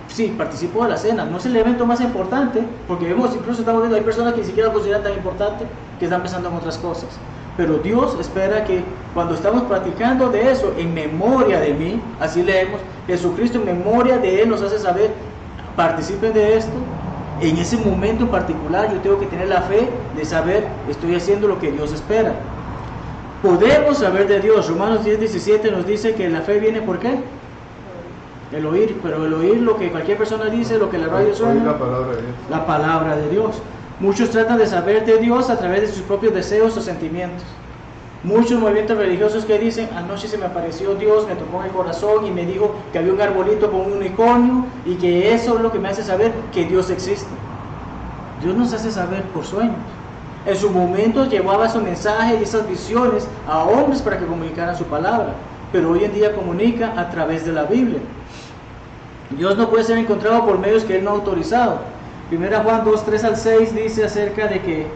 sí, participo de la cena, no es el evento más importante, porque vemos, incluso estamos viendo, hay personas que ni siquiera lo consideran tan importante, que están pensando en otras cosas. Pero Dios espera que cuando estamos practicando de eso, en memoria de mí, así leemos, Jesucristo en memoria de Él nos hace saber, participen de esto, En ese momento en particular yo tengo que tener la fe de saber, estoy haciendo lo que Dios espera. Podemos saber de Dios. Romanos 10:17 nos dice que la fe viene ¿por qué? El oír, pero el oír lo que cualquier persona dice, lo que la radio suena, la palabra de Dios. La palabra de Dios. Muchos tratan de saber de Dios a través de sus propios deseos o sentimientos. Muchos movimientos religiosos que dicen, anoche se me apareció Dios, me tocó en el corazón y me dijo que había un arbolito con un unicornio y que eso es lo que me hace saber que Dios existe. Dios nos hace saber por sueños. En su momento llevaba esos mensajes y esas visiones a hombres para que comunicaran su palabra, pero hoy en día comunica a través de la Biblia. Dios no puede ser encontrado por medios que Él no ha autorizado. 1 Juan 2:3-6 dice acerca de que,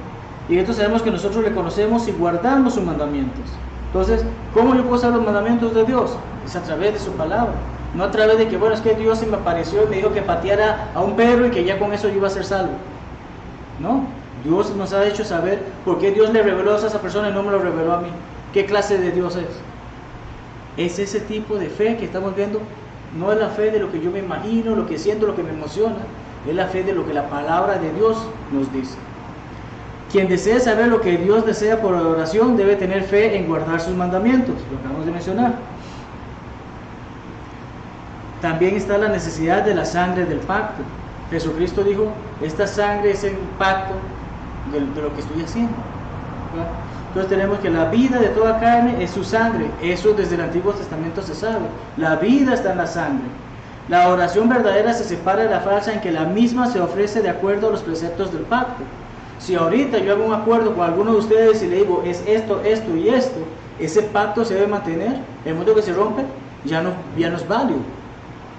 y esto sabemos que nosotros le conocemos y guardamos sus mandamientos. Entonces, ¿cómo yo puedo saber los mandamientos de Dios? Es a través de su palabra, no a través de que, bueno, es que Dios se me apareció y me dijo que pateara a un perro y que ya con eso yo iba a ser salvo. No, Dios nos ha hecho saber por qué Dios le reveló a esa persona y no me lo reveló a mí. ¿Qué clase de Dios es? Es ese tipo de fe que estamos viendo. No es la fe de lo que yo me imagino, lo que siento, lo que me emociona. Es la fe de lo que la palabra de Dios nos dice. Quien desee saber lo que Dios desea por oración debe tener fe en guardar sus mandamientos, lo acabamos de mencionar. También está la necesidad de la sangre del pacto. Jesucristo dijo, esta sangre es el pacto de lo que estoy haciendo. ¿Verdad? Entonces tenemos que la vida de toda carne es su sangre. Eso desde el Antiguo Testamento se sabe. La vida está en la sangre. La oración verdadera se separa de la falsa en que la misma se ofrece de acuerdo a los preceptos del pacto. Si ahorita yo hago un acuerdo con alguno de ustedes y le digo, es esto, esto y esto, ese pacto se debe mantener. En el momento que se rompe, ya no es válido.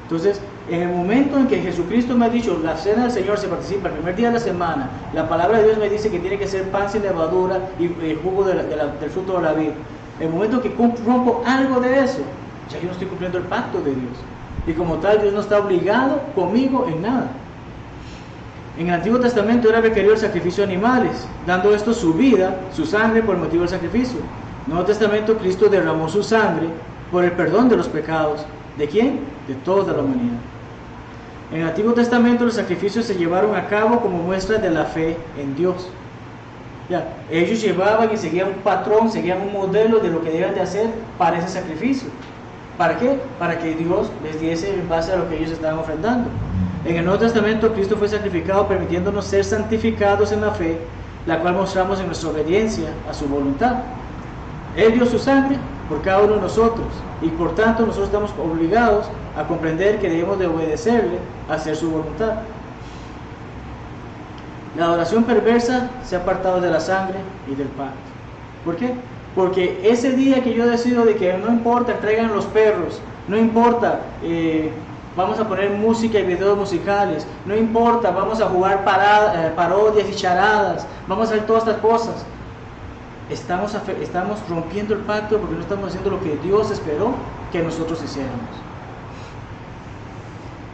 Entonces, en el momento en que Jesucristo me ha dicho, la cena del Señor se participa el primer día de la semana, la palabra de Dios me dice que tiene que ser pan sin levadura y el jugo del fruto de la vid. En el momento que rompo algo de eso, ya yo no estoy cumpliendo el pacto de Dios. Y como tal, Dios no está obligado conmigo en nada. En el Antiguo Testamento era requerido el sacrificio de animales, dando esto su vida, su sangre por el motivo del sacrificio. En el Nuevo Testamento, Cristo derramó su sangre por el perdón de los pecados. ¿De quién? De toda la humanidad. En el Antiguo Testamento los sacrificios se llevaron a cabo como muestra de la fe en Dios. Ya, ellos llevaban y seguían un patrón, seguían un modelo de lo que debían de hacer para ese sacrificio. ¿Para qué? Para que Dios les diese en base a lo que ellos estaban ofrendando. En el Nuevo Testamento Cristo fue sacrificado permitiéndonos ser santificados en la fe, la cual mostramos en nuestra obediencia a su voluntad. Él dio su sangre por cada uno de nosotros y por tanto nosotros estamos obligados a comprender que debemos de obedecerle a hacer su voluntad. La adoración perversa se ha apartado de la sangre y del pacto. ¿Por qué? Porque ese día que yo decido de que no importa, traigan los perros, no importa, vamos a poner música y videos musicales, no importa, vamos a jugar parodias y charadas, vamos a hacer todas estas cosas. Estamos rompiendo el pacto porque no estamos haciendo lo que Dios esperó que nosotros hiciéramos.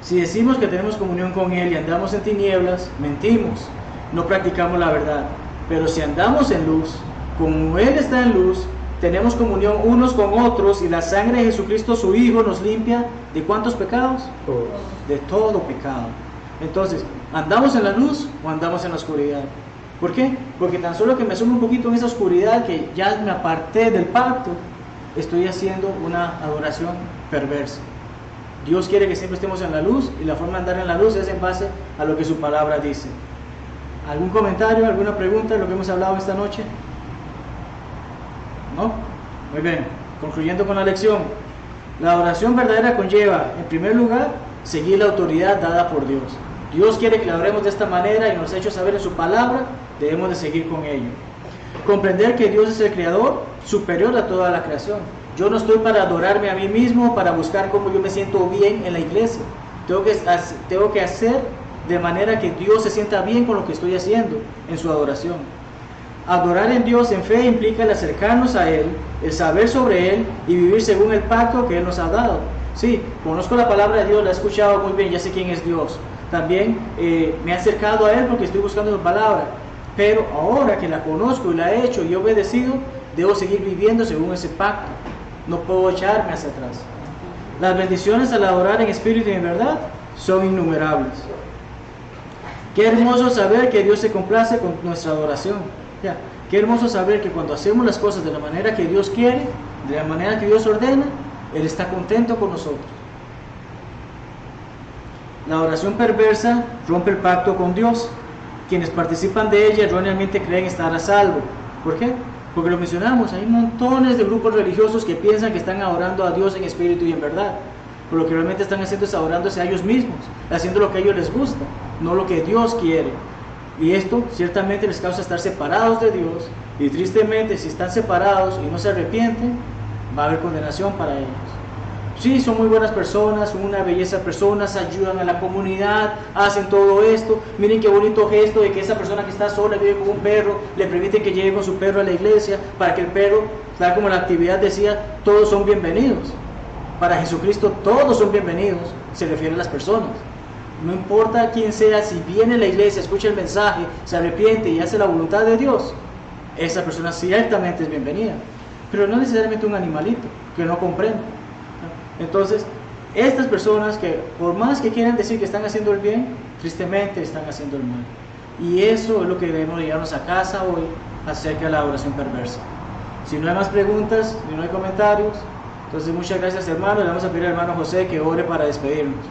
Si decimos que tenemos comunión con Él y andamos en tinieblas, mentimos, no practicamos la verdad. Pero si andamos en luz, como Él está en luz, tenemos comunión unos con otros y la sangre de Jesucristo, su Hijo, nos limpia ¿de cuántos pecados? Todos. De todo pecado. Entonces, ¿andamos en la luz o andamos en la oscuridad? ¿Por qué? Porque tan solo que me sumo un poquito en esa oscuridad, que ya me aparté del pacto, estoy haciendo una adoración perversa. Dios quiere que siempre estemos en la luz y la forma de andar en la luz es en base a lo que su palabra dice. ¿Algún comentario, alguna pregunta de lo que hemos hablado esta noche? ¿No? Muy bien, concluyendo con la lección. La adoración verdadera conlleva, en primer lugar, seguir la autoridad dada por Dios. Dios quiere que la adoremos de esta manera y nos ha hecho saber en su palabra, debemos de seguir con ello. Comprender que Dios es el creador superior a toda la creación. Yo no estoy para adorarme a mí mismo, para buscar cómo yo me siento bien en la iglesia. Tengo que hacer de manera que Dios se sienta bien con lo que estoy haciendo en su adoración. Adorar en Dios en fe implica el acercarnos a Él, el saber sobre Él y vivir según el pacto que Él nos ha dado. Sí, conozco la palabra de Dios, la he escuchado muy bien, ya sé quién es Dios. También me he acercado a Él porque estoy buscando su palabra. Pero ahora que la conozco y la he hecho y he obedecido, debo seguir viviendo según ese pacto. No puedo echarme hacia atrás. Las bendiciones al adorar en espíritu y en verdad son innumerables. Qué hermoso saber que Dios se complace con nuestra adoración. Ya. Qué hermoso saber que cuando hacemos las cosas de la manera que Dios quiere, de la manera que Dios ordena, Él está contento con nosotros. La oración perversa rompe el pacto con Dios. Quienes participan de ella erróneamente creen estar a salvo. ¿Por qué? Porque lo mencionamos, hay montones de grupos religiosos que piensan que están adorando a Dios en espíritu y en verdad. Pero lo que realmente están haciendo es adorándose a ellos mismos, haciendo lo que a ellos les gusta, no lo que Dios quiere. Y esto ciertamente les causa estar separados de Dios, y tristemente si están separados y no se arrepienten, va a haber condenación para ellos. Sí, son muy buenas personas, son una belleza de personas, ayudan a la comunidad, hacen todo esto. Miren qué bonito gesto de que esa persona que está sola, vive con un perro, le permiten que lleve con su perro a la iglesia, para que el perro, tal como la actividad decía, todos son bienvenidos. Para Jesucristo todos son bienvenidos, se refiere a las personas. No importa quién sea, si viene a la iglesia, escucha el mensaje, se arrepiente y hace la voluntad de Dios, esa persona ciertamente es bienvenida. Pero no necesariamente un animalito que no comprende. Entonces, estas personas que por más que quieran decir que están haciendo el bien, tristemente están haciendo el mal. Y eso es lo que debemos llevarnos a casa hoy acerca de la adoración perversa. Si no hay más preguntas, ni no hay comentarios, entonces muchas gracias, hermano. Le vamos a pedir al hermano José que ore para despedirnos.